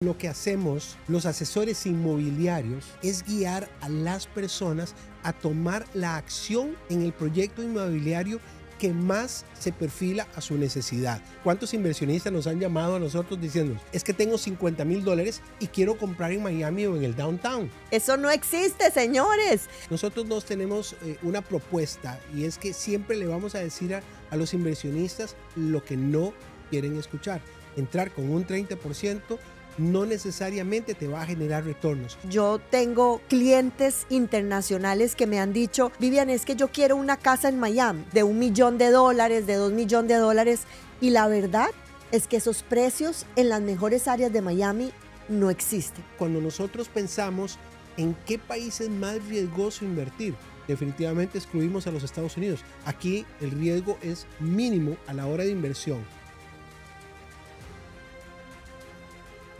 Lo que hacemos los asesores inmobiliarios es guiar a las personas a tomar la acción en el proyecto inmobiliario que más se perfila a su necesidad. ¿Cuántos inversionistas nos han llamado a nosotros diciendo, es que tengo $50,000 y quiero comprar en Miami o en el downtown? Eso no existe, señores. Nosotros nos tenemos una propuesta y es que siempre le vamos a decir a los inversionistas lo que no quieren escuchar. Entrar con un 30% no necesariamente te va a generar retornos. Yo tengo clientes internacionales que me han dicho, Vivian, es que yo quiero una casa en Miami de $1 millón, de $2 millones, y la verdad es que esos precios en las mejores áreas de Miami no existen. Cuando nosotros pensamos en qué país es más riesgoso invertir, definitivamente excluimos a los Estados Unidos. Aquí el riesgo es mínimo a la hora de inversión.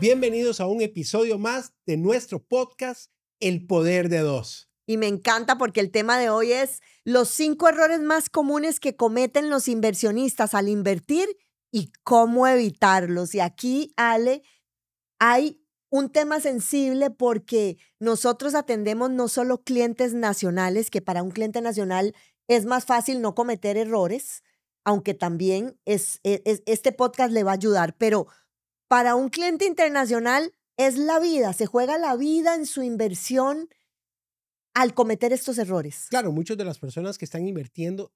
Bienvenidos a un episodio más de nuestro podcast, El Poder de Dos. Y me encanta porque el tema de hoy es los 5 errores más comunes que cometen los inversionistas al invertir y cómo evitarlos. Y aquí, Ale, hay un tema sensible porque nosotros atendemos no solo clientes nacionales, que para un cliente nacional es más fácil no cometer errores, aunque también este podcast le va a ayudar, pero para un cliente internacional es la vida, se juega la vida en su inversión al cometer estos errores. Claro, muchas de las personas que están invirtiendo,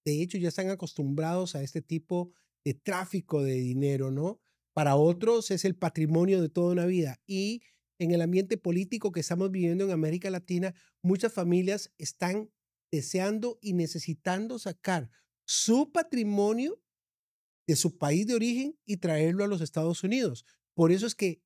de hecho, ya están acostumbrados a este tipo de tráfico de dinero, ¿no? Para otros es el patrimonio de toda una vida. Y en el ambiente político que estamos viviendo en América Latina, muchas familias están deseando y necesitando sacar su patrimonio de su país de origen y traerlo a los Estados Unidos. Por eso es que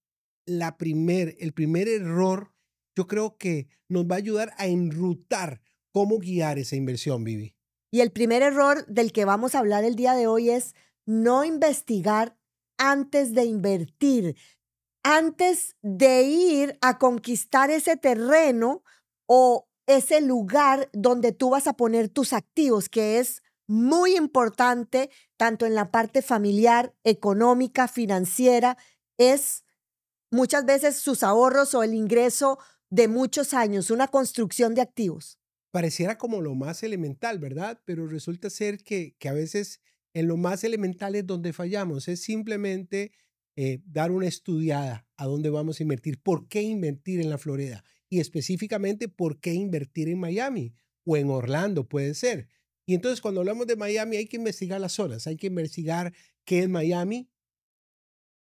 el primer error, yo creo que nos va a ayudar a enrutar cómo guiar esa inversión, Vivi. Y el primer error del que vamos a hablar el día de hoy es no investigar antes de invertir, antes de ir a conquistar ese terreno o ese lugar donde tú vas a poner tus activos, que es muy importante tanto en la parte familiar, económica, financiera, es muchas veces sus ahorros o el ingreso de muchos años, una construcción de activos. Pareciera como lo más elemental, ¿verdad? Pero resulta ser que a veces en lo más elemental es donde fallamos. Es simplemente dar una estudiada a dónde vamos a invertir, por qué invertir en la Florida y específicamente por qué invertir en Miami o en Orlando, puede ser. Y entonces cuando hablamos de Miami hay que investigar las zonas, hay que investigar qué es Miami,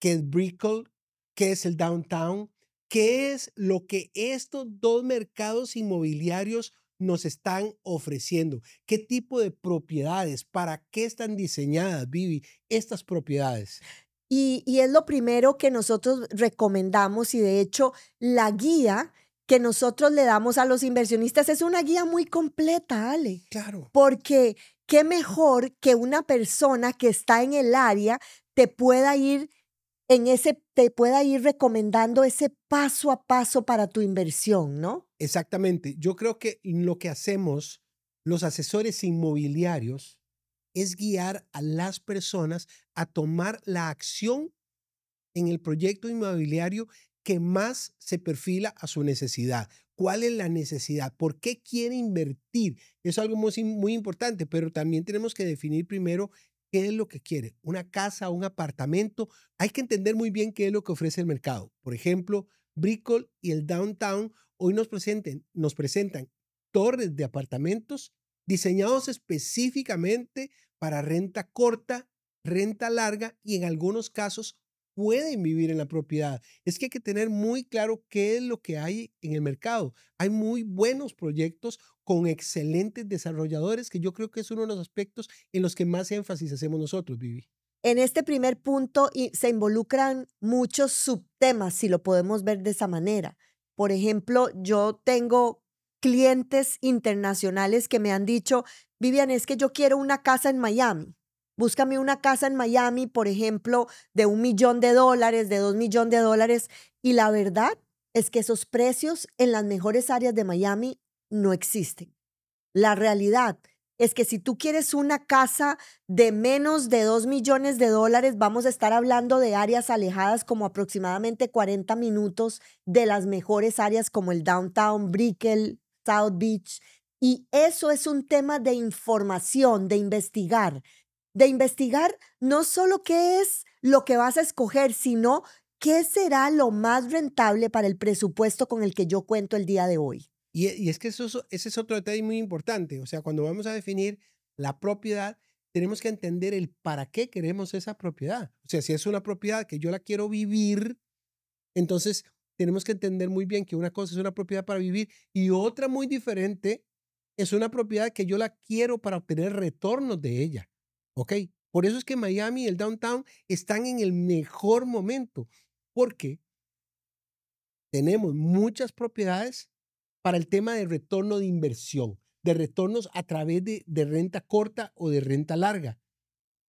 qué es Brickell, qué es el downtown, qué es lo que estos dos mercados inmobiliarios nos están ofreciendo, qué tipo de propiedades, para qué están diseñadas, Vivi, estas propiedades. Y es lo primero que nosotros recomendamos y de hecho la guía que nosotros le damos a los inversionistas es una guía muy completa, Ale. Claro. Porque qué mejor que una persona que está en el área te pueda ir te pueda ir recomendando ese paso a paso para tu inversión, ¿no? Exactamente. Yo creo que lo que hacemos los asesores inmobiliarios es guiar a las personas a tomar la acción en el proyecto inmobiliario que más se perfila a su necesidad. ¿Cuál es la necesidad? ¿Por qué quiere invertir? Es algo muy importante, pero también tenemos que definir primero qué es lo que quiere. Una casa, un apartamento. Hay que entender muy bien qué es lo que ofrece el mercado. Por ejemplo, Brickell y el Downtown hoy nos presentan torres de apartamentos diseñados específicamente para renta corta, renta larga y en algunos casos pueden vivir en la propiedad. Es que hay que tener muy claro qué es lo que hay en el mercado. Hay muy buenos proyectos con excelentes desarrolladores, que yo creo que es uno de los aspectos en los que más énfasis hacemos nosotros, Vivi. En este primer punto se involucran muchos subtemas, si lo podemos ver de esa manera. Por ejemplo, yo tengo clientes internacionales que me han dicho, Vivian, es que yo quiero una casa en Miami. Búscame una casa en Miami, por ejemplo, de $1 millón, de $2 millones. Y la verdad es que esos precios en las mejores áreas de Miami no existen. La realidad es que si tú quieres una casa de menos de $2 millones, vamos a estar hablando de áreas alejadas como aproximadamente 40 minutos de las mejores áreas como el Downtown, Brickell, South Beach. Y eso es un tema de información, de investigar no solo qué es lo que vas a escoger, sino qué será lo más rentable para el presupuesto con el que yo cuento el día de hoy. Y es que ese es otro detalle muy importante. O sea, cuando vamos a definir la propiedad, tenemos que entender el para qué queremos esa propiedad. O sea, si es una propiedad que yo la quiero vivir, entonces tenemos que entender muy bien que una cosa es una propiedad para vivir y otra muy diferente es una propiedad que yo la quiero para obtener retornos de ella. ¿Ok? Por eso es que Miami y el downtown están en el mejor momento, porque tenemos muchas propiedades para el tema de retorno de inversión, de retornos a través de renta corta o de renta larga.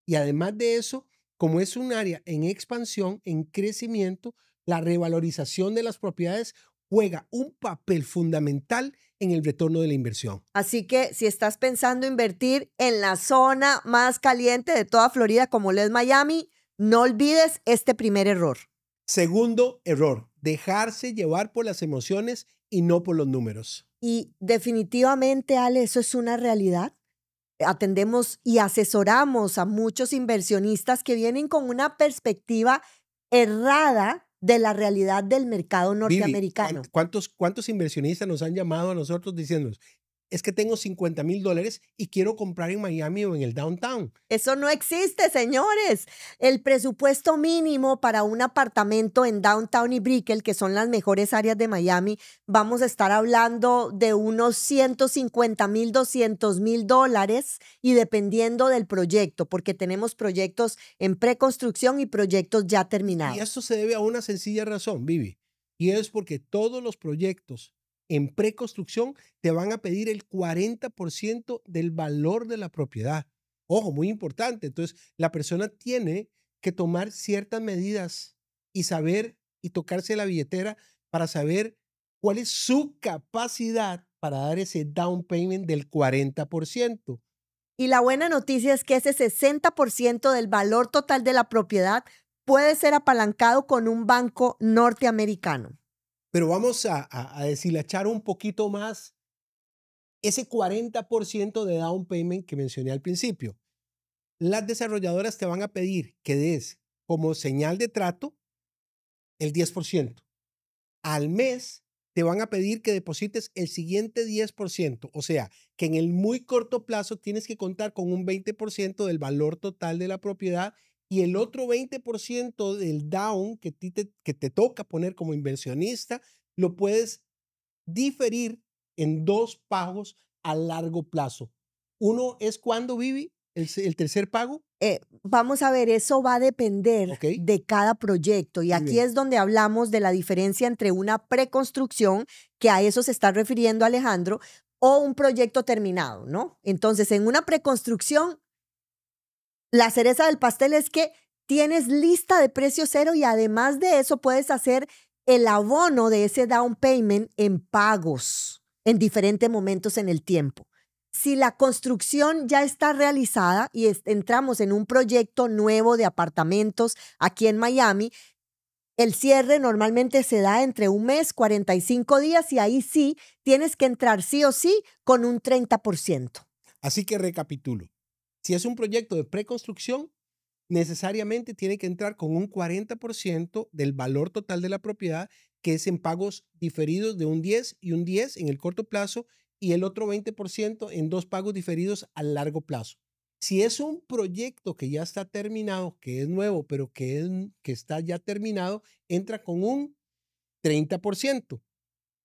Y además de eso, como es un área en expansión, en crecimiento, la revalorización de las propiedades juega un papel fundamental en el retorno de la inversión. Así que si estás pensando invertir en la zona más caliente de toda Florida, como lo es Miami, no olvides este primer error. Segundo error, dejarse llevar por las emociones y no por los números. Y definitivamente, Ale, eso es una realidad. Atendemos y asesoramos a muchos inversionistas que vienen con una perspectiva errada de la realidad del mercado norteamericano. Vivi, ¿cuántos inversionistas nos han llamado a nosotros diciéndonos, es que tengo $50,000 y quiero comprar en Miami o en el downtown? Eso no existe, señores. El presupuesto mínimo para un apartamento en Downtown y Brickell, que son las mejores áreas de Miami, vamos a estar hablando de unos $150,000, $200,000 y dependiendo del proyecto, porque tenemos proyectos en preconstrucción y proyectos ya terminados. Y esto se debe a una sencilla razón, Vivi, y es porque todos los proyectos en preconstrucción te van a pedir el 40% del valor de la propiedad. Ojo, muy importante. Entonces, la persona tiene que tomar ciertas medidas y saber y tocarse la billetera para saber cuál es su capacidad para dar ese down payment del 40%. Y la buena noticia es que ese 60% del valor total de la propiedad puede ser apalancado con un banco norteamericano. Pero vamos a deshilachar un poquito más ese 40% de down payment que mencioné al principio. Las desarrolladoras te van a pedir que des como señal de trato el 10%. Al mes te van a pedir que deposites el siguiente 10%. O sea, que en el muy corto plazo tienes que contar con un 20% del valor total de la propiedad y el otro 20% del down que te toca poner como inversionista lo puedes diferir en 2 pagos a largo plazo. Uno es cuando, Vivi, el tercer pago. Vamos a ver, eso va a depender de cada proyecto y aquí es donde hablamos de la diferencia entre una preconstrucción, que a eso se está refiriendo Alejandro, o un proyecto terminado, ¿no? Entonces, en una preconstrucción, la cereza del pastel es que tienes lista de precio cero y además de eso puedes hacer el abono de ese down payment en pagos en diferentes momentos en el tiempo. Si la construcción ya está realizada y entramos en un proyecto nuevo de apartamentos aquí en Miami, el cierre normalmente se da entre un mes, 45 días y ahí sí tienes que entrar sí o sí con un 30%. Así que recapitulo. Si es un proyecto de preconstrucción, necesariamente tiene que entrar con un 40% del valor total de la propiedad, que es en pagos diferidos de un 10 y un 10 en el corto plazo y el otro 20% en 2 pagos diferidos a largo plazo. Si es un proyecto que ya está terminado, que es nuevo, pero que está ya terminado, entra con un 30%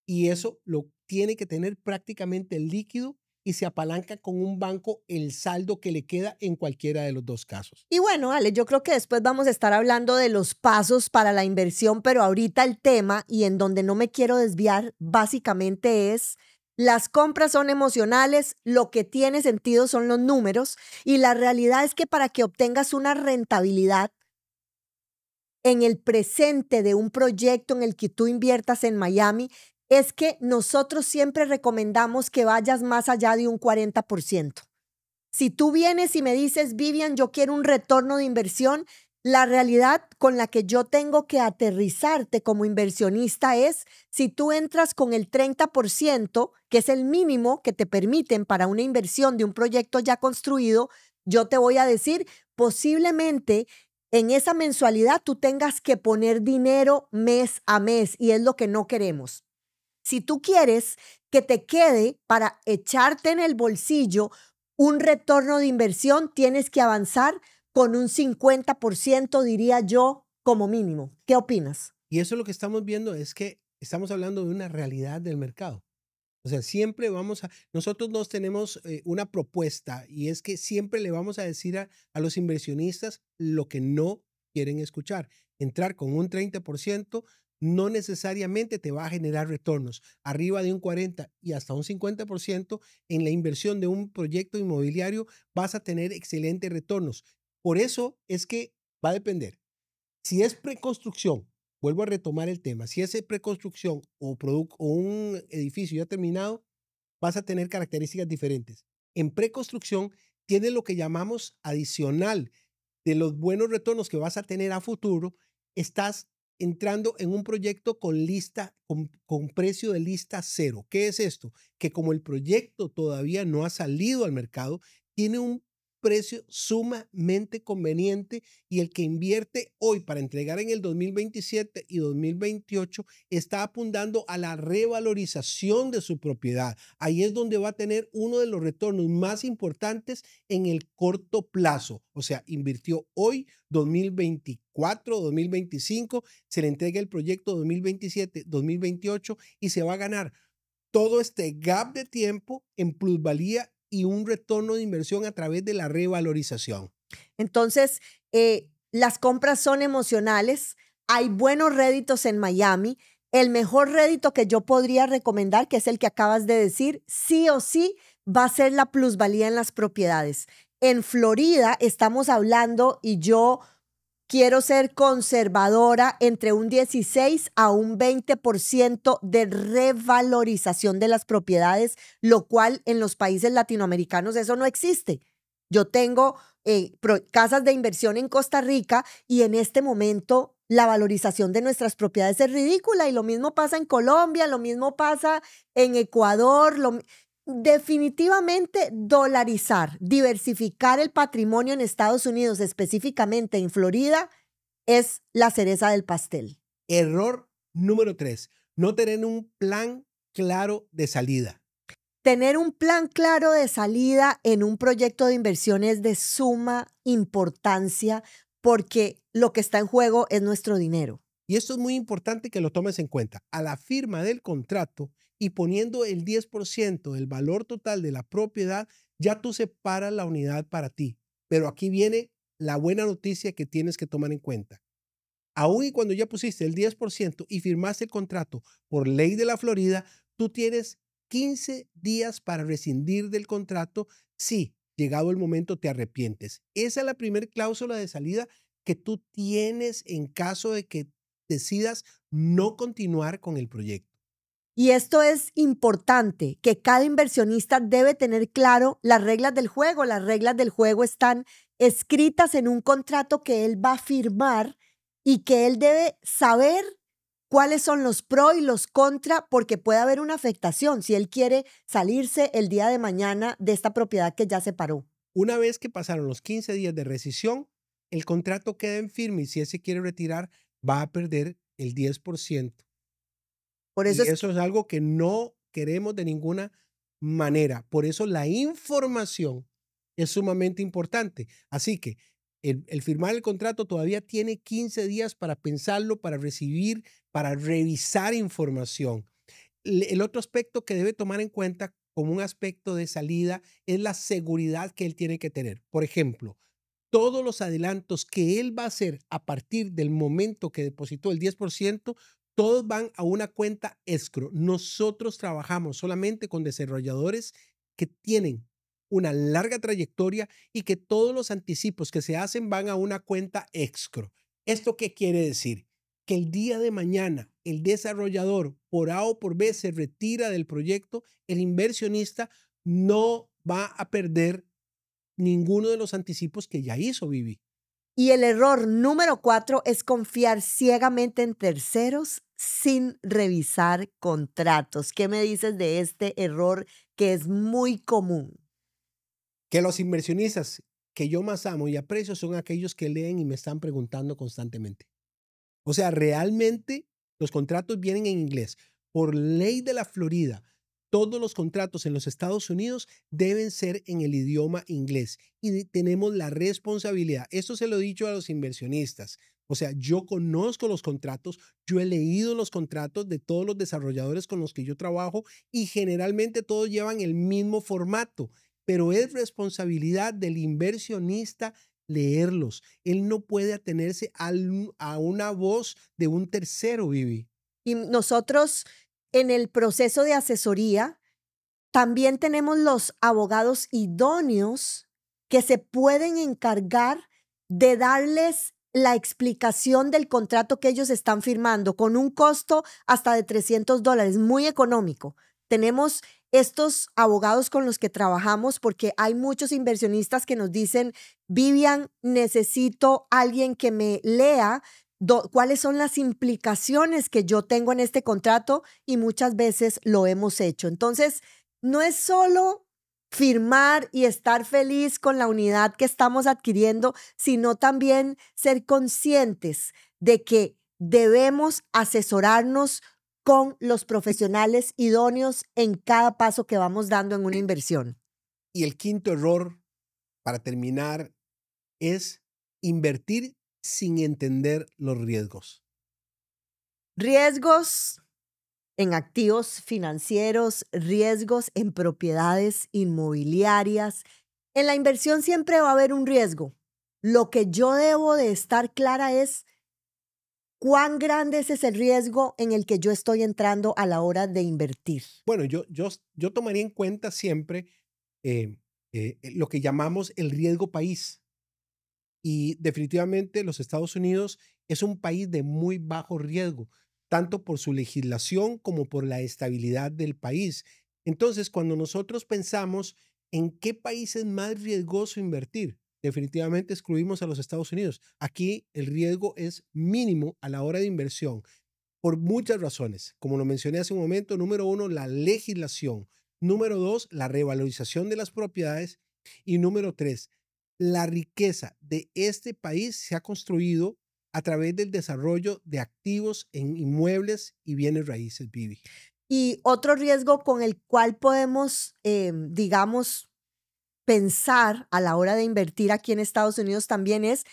y eso lo tiene que tener prácticamente líquido y se apalanca con un banco el saldo que le queda en cualquiera de los 2 casos. Y bueno, Ale, yo creo que después vamos a estar hablando de los pasos para la inversión, pero ahorita el tema y en donde no me quiero desviar básicamente es: las compras son emocionales, lo que tiene sentido son los números y la realidad es que para que obtengas una rentabilidad en el presente de un proyecto en el que tú inviertas en Miami, es que nosotros siempre recomendamos que vayas más allá de un 40%. Si tú vienes y me dices, Vivian, yo quiero un retorno de inversión, la realidad con la que yo tengo que aterrizarte como inversionista es, si tú entras con el 30%, que es el mínimo que te permiten para una inversión de un proyecto ya construido, yo te voy a decir, posiblemente en esa mensualidad tú tengas que poner dinero mes a mes y es lo que no queremos. Si tú quieres que te quede para echarte en el bolsillo un retorno de inversión, tienes que avanzar con un 50%, diría yo, como mínimo. ¿Qué opinas? Y eso lo que estamos viendo es que estamos hablando de una realidad del mercado. O sea, siempre nosotros nos tenemos una propuesta y es que siempre le vamos a decir a los inversionistas lo que no quieren escuchar. Entrar con un 30% no necesariamente te va a generar retornos. Arriba de un 40 y hasta un 50% en la inversión de un proyecto inmobiliario vas a tener excelentes retornos. Por eso es que va a depender. Si es preconstrucción, vuelvo a retomar el tema, si es preconstrucción o un edificio ya terminado, vas a tener características diferentes. En preconstrucción tienes lo que llamamos adicional de los buenos retornos que vas a tener a futuro, estás entrando en un proyecto con precio de lista cero. ¿Qué es esto? Que como el proyecto todavía no ha salido al mercado, tiene un precio sumamente conveniente y el que invierte hoy para entregar en el 2027 y 2028 está apuntando a la revalorización de su propiedad. Ahí es donde va a tener uno de los retornos más importantes en el corto plazo. O sea, invirtió hoy 2024, 2025, se le entrega el proyecto 2027, 2028 y se va a ganar todo este gap de tiempo en plusvalía y un retorno de inversión a través de la revalorización. Entonces, las compras son emocionales. Hay buenos réditos en Miami. El mejor rédito que yo podría recomendar, que es el que acabas de decir, sí o sí va a ser la plusvalía en las propiedades. En Florida estamos hablando, y yo quiero ser conservadora, entre un 16 a un 20% de revalorización de las propiedades, lo cual en los países latinoamericanos eso no existe. Yo tengo casas de inversión en Costa Rica y en este momento la valorización de nuestras propiedades es ridícula y lo mismo pasa en Colombia, lo mismo pasa en Ecuador. Definitivamente dolarizar, diversificar el patrimonio en Estados Unidos, específicamente en Florida, es la cereza del pastel. Error número 3, no tener un plan claro de salida. Tener un plan claro de salida en un proyecto de inversión es de suma importancia porque lo que está en juego es nuestro dinero. Y esto es muy importante que lo tomes en cuenta. A la firma del contrato y poniendo el 10% del valor total de la propiedad, ya tú separas la unidad para ti. Pero aquí viene la buena noticia que tienes que tomar en cuenta. Aún y cuando ya pusiste el 10% y firmaste el contrato por ley de la Florida, tú tienes 15 días para rescindir del contrato si, llegado el momento, te arrepientes. Esa es la primera cláusula de salida que tú tienes en caso de que decidas no continuar con el proyecto. Y esto es importante, que cada inversionista debe tener claro las reglas del juego. Las reglas del juego están escritas en un contrato que él va a firmar y que él debe saber cuáles son los pros y los contra, porque puede haber una afectación si él quiere salirse el día de mañana de esta propiedad que ya se paró. Una vez que pasaron los 15 días de rescisión, el contrato queda en firme y si él se quiere retirar, va a perder el 10%. Por eso Y es eso es algo que no queremos de ninguna manera. Por eso la información es sumamente importante. Así que el firmar el contrato todavía tiene 15 días para pensarlo, para recibir, para revisar información. El otro aspecto que debe tomar en cuenta como un aspecto de salida es la seguridad que él tiene que tener. Por ejemplo, todos los adelantos que él va a hacer a partir del momento que depositó el 10%, todos van a una cuenta escrow. Nosotros trabajamos solamente con desarrolladores que tienen una larga trayectoria y que todos los anticipos que se hacen van a una cuenta escrow. ¿Esto qué quiere decir? Que el día de mañana el desarrollador por A o por B se retira del proyecto, el inversionista no va a perder ninguno de los anticipos que ya hizo Vivi. Y el error número 4 es confiar ciegamente en terceros sin revisar contratos. ¿Qué me dices de este error que es muy común? Que los inversionistas que yo más amo y aprecio son aquellos que leen y me están preguntando constantemente. O sea, realmente los contratos vienen en inglés. Por ley de la Florida, todos los contratos en los Estados Unidos deben ser en el idioma inglés y tenemos la responsabilidad. Esto se lo he dicho a los inversionistas. O sea, yo conozco los contratos, yo he leído los contratos de todos los desarrolladores con los que yo trabajo y generalmente todos llevan el mismo formato, pero es responsabilidad del inversionista leerlos. Él no puede atenerse a una voz de un tercero, Vivi. Y nosotros en el proceso de asesoría también tenemos los abogados idóneos que se pueden encargar de darles la explicación del contrato que ellos están firmando con un costo hasta de $300, muy económico. Tenemos estos abogados con los que trabajamos porque hay muchos inversionistas que nos dicen, Vivian, necesito alguien que me lea cuáles son las implicaciones que yo tengo en este contrato y muchas veces lo hemos hecho. Entonces, no es solo firmar y estar feliz con la unidad que estamos adquiriendo, sino también ser conscientes de que debemos asesorarnos con los profesionales idóneos en cada paso que vamos dando en una inversión. Y el quinto error, para terminar, es invertir sin entender los riesgos. Riesgos en activos financieros, riesgos en propiedades inmobiliarias. En la inversión siempre va a haber un riesgo. Lo que yo debo de estar clara es cuán grande es ese riesgo en el que yo estoy entrando a la hora de invertir. Bueno, yo tomaría en cuenta siempre lo que llamamos el riesgo país. Y definitivamente los Estados Unidos es un país de muy bajo riesgo, tanto por su legislación como por la estabilidad del país. Entonces, cuando nosotros pensamos en qué país es más riesgoso invertir, definitivamente excluimos a los Estados Unidos. Aquí el riesgo es mínimo a la hora de inversión por muchas razones. Como lo mencioné hace un momento, número 1, la legislación. Número 2, la revalorización de las propiedades. Y número 3, la riqueza de este país se ha construido a través del desarrollo de activos en inmuebles y bienes raíces, Vivi. Y otro riesgo con el cual podemos, digamos, pensar a la hora de invertir aquí en Estados Unidos también es,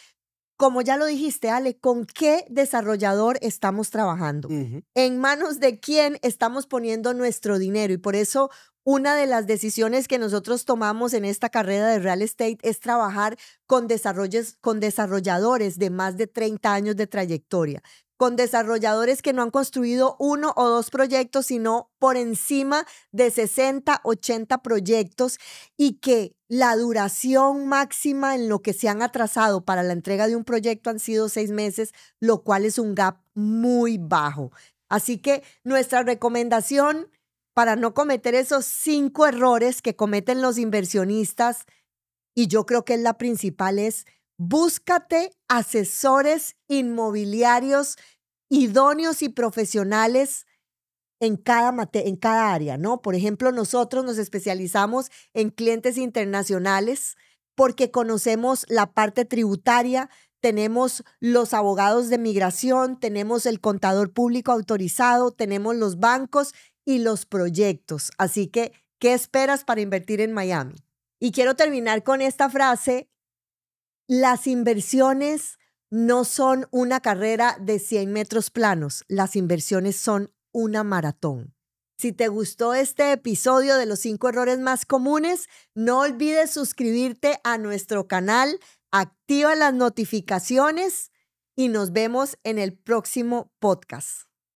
como ya lo dijiste, Ale, ¿con qué desarrollador estamos trabajando? ¿En manos de quién estamos poniendo nuestro dinero? Y por eso una de las decisiones que nosotros tomamos en esta carrera de real estate es trabajar con desarrolladores de más de 30 años de trayectoria, con desarrolladores que no han construido 1 o 2 proyectos, sino por encima de 60, 80 proyectos y que la duración máxima en lo que se han atrasado para la entrega de un proyecto han sido 6 meses, lo cual es un gap muy bajo. Así que nuestra recomendación para no cometer esos 5 errores que cometen los inversionistas, y yo creo que es la principal, es búscate asesores inmobiliarios idóneos y profesionales en cada área, ¿no? Por ejemplo, nosotros nos especializamos en clientes internacionales porque conocemos la parte tributaria, tenemos los abogados de migración, tenemos el contador público autorizado, tenemos los bancos y los proyectos. Así que, ¿qué esperas para invertir en Miami? Y quiero terminar con esta frase: las inversiones no son una carrera de 100 metros planos, las inversiones son una maratón. Si te gustó este episodio de los 5 errores más comunes, no olvides suscribirte a nuestro canal, activa las notificaciones y nos vemos en el próximo podcast.